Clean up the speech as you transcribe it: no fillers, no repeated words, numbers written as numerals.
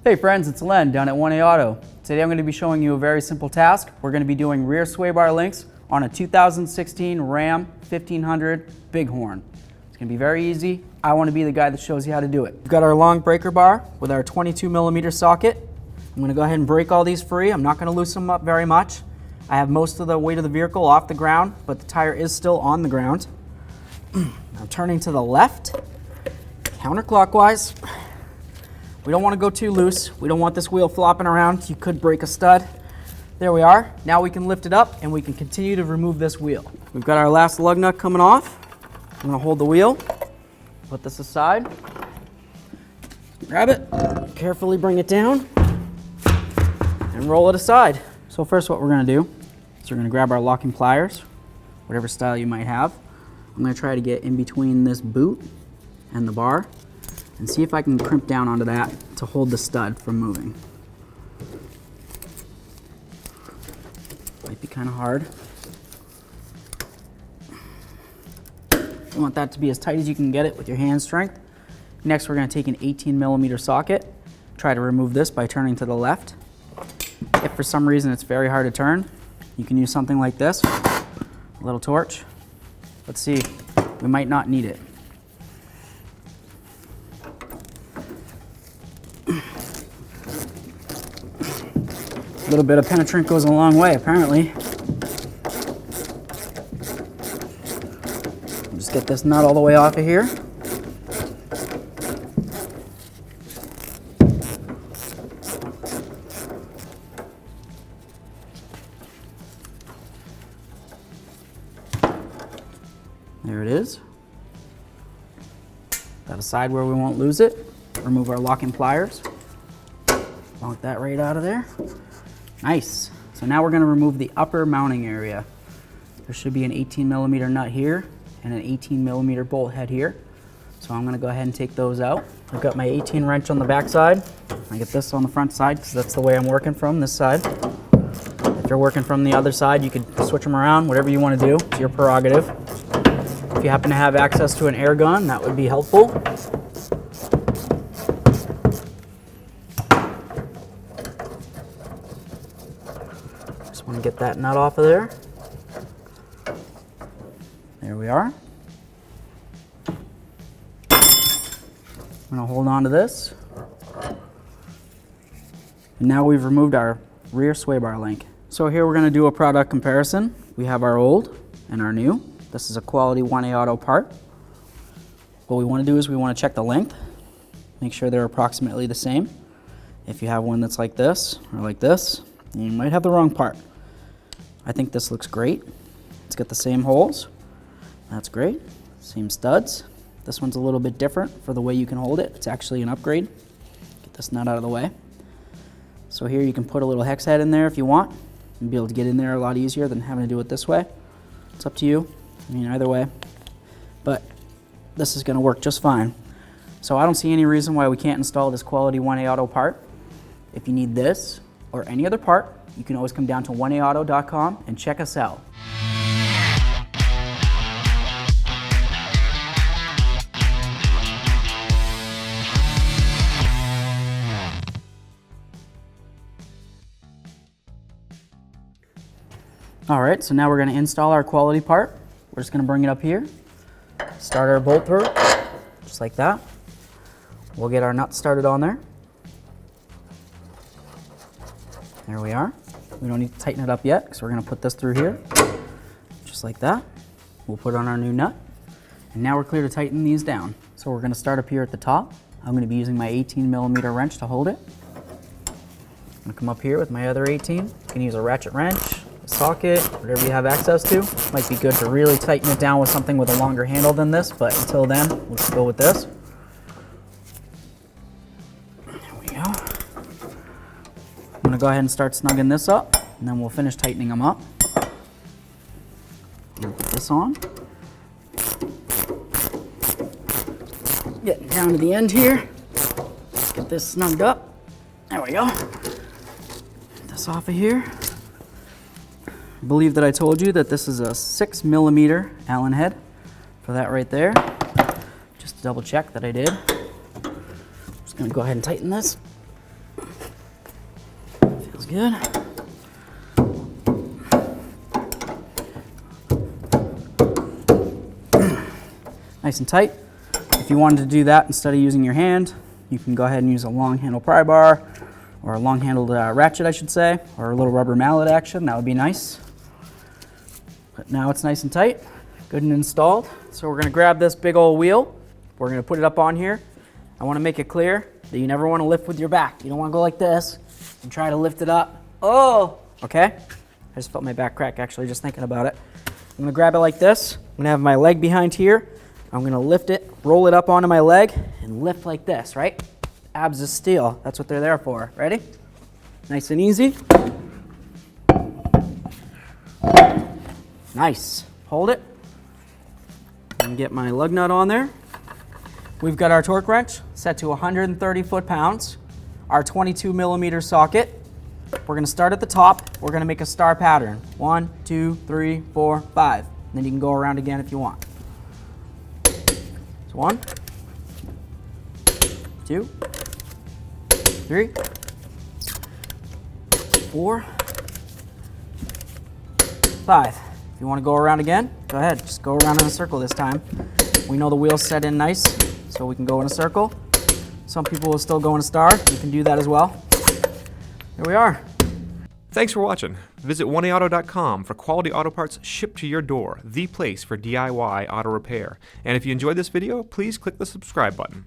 Hey friends, it's Len down at 1A Auto. Today I'm going to be showing you a very simple task. We're going to be doing rear sway bar links on a 2016 Ram 1500 Bighorn. It's going to be very easy. I want to be the guy that shows you how to do it. We've got our long breaker bar with our 22mm socket. I'm going to go ahead and break all these free. I'm not going to loosen them up very much. I have most of the weight of the vehicle off the ground, but the tire is still on the ground. I'm turning to the left, counterclockwise. We don't want to go too loose. We don't want this wheel flopping around. You could break a stud. There we are. Now we can lift it up and we can continue to remove this wheel. We've got our last lug nut coming off. I'm going to hold the wheel, put this aside, grab it, carefully bring it down, and roll it aside. So first what we're going to do is we're going to grab our locking pliers, whatever style you might have. I'm going to try to get in between this boot and the bar and see if I can crimp down onto that to hold the stud from moving. Might be kind of hard. You want that to be as tight as you can get it with your hand strength. Next, we're going to take an 18mm socket, try to remove this by turning to the left. If for some reason it's very hard to turn, you can use something like this, a little torch. Let's see, we might not need it. A little bit of penetrant goes a long way, apparently. Just get this nut all the way off of here. There it is. Got a side where we won't lose it. Remove our locking pliers. Bonk that right out of there. Nice. So now we're going to remove the upper mounting area. There should be an 18mm nut here and an 18mm bolt head here. So I'm going to go ahead and take those out. I've got my 18 wrench on the back side. I get this on the front side because that's the way I'm working from, this side. If you're working from the other side, you could switch them around, whatever you want to do. It's your prerogative. If you happen to have access to an air gun, that would be helpful. Just want to get that nut off of there. There we are. I'm going to hold on to this. And now we've removed our rear sway bar link. So here we're going to do a product comparison. We have our old and our new. This is a quality 1A Auto part. What we want to do is we want to check the length, make sure they're approximately the same. If you have one that's like this or like this, you might have the wrong part. I think this looks great. It's got the same holes. That's great. Same studs. This one's a little bit different for the way you can hold it. It's actually an upgrade. Get this nut out of the way. So here you can put a little hex head in there if you want and be able to get in there a lot easier than having to do it this way. It's up to you. I mean, either way. But this is going to work just fine. So I don't see any reason why we can't install this quality 1A Auto part. If you need this or any other part, you can always come down to 1aauto.com and check us out. All right, so now we're going to install our quality part. We're just going to bring it up here, start our bolt through, just like that. We'll get our nut started on there. There we are. We don't need to tighten it up yet because we're going to put this through here, just like that. We'll put on our new nut, and now we're clear to tighten these down. So we're going to start up here at the top. I'm going to be using my 18mm wrench to hold it. I'm going to come up here with my other 18. You can use a ratchet wrench, socket, whatever you have access to. Might be good to really tighten it down with something with a longer handle than this, but until then, we'll just go with this. There we go. I'm going to go ahead and start snugging this up, and then we'll finish tightening them up. I'm going to put this on. Getting down to the end here. Get this snugged up. There we go. Get this off of here. I believe that I told you that this is a 6mm Allen head for that right there. Just to double check that I did. Just gonna go ahead and tighten this. Good. Nice and tight. If you wanted to do that instead of using your hand, you can go ahead and use a long handle pry bar, or a long handled ratchet, I should say, or a little rubber mallet action. That would be nice. But now it's nice and tight, good and installed. So we're going to grab this big old wheel. We're going to put it up on here. I want to make it clear that you never want to lift with your back. You don't want to go like this and try to lift it up. Oh, okay. I just felt my back crack actually just thinking about it. I'm going to grab it like this. I'm going to have my leg behind here. I'm going to lift it, roll it up onto my leg, and lift like this, right? Abs of steel. That's what they're there for. Ready? Nice and easy. Nice. Hold it. And get my lug nut on there. We've got our torque wrench set to 130 foot-pounds. Our 22 millimeter socket. We're going to start at the top. We're going to make a star pattern. 1, 2, 3, 4, 5. And then you can go around again if you want. So 1, 2, 3, 4, 5. If you want to go around again, go ahead. Just go around in a circle this time. We know the wheel's set in nice, so we can go in a circle. Some people will still go in a star. You can do that as well. Here we are. Thanks for watching. Visit 1aauto.com for quality auto parts shipped to your door, the place for DIY auto repair. And if you enjoyed this video, please click the subscribe button.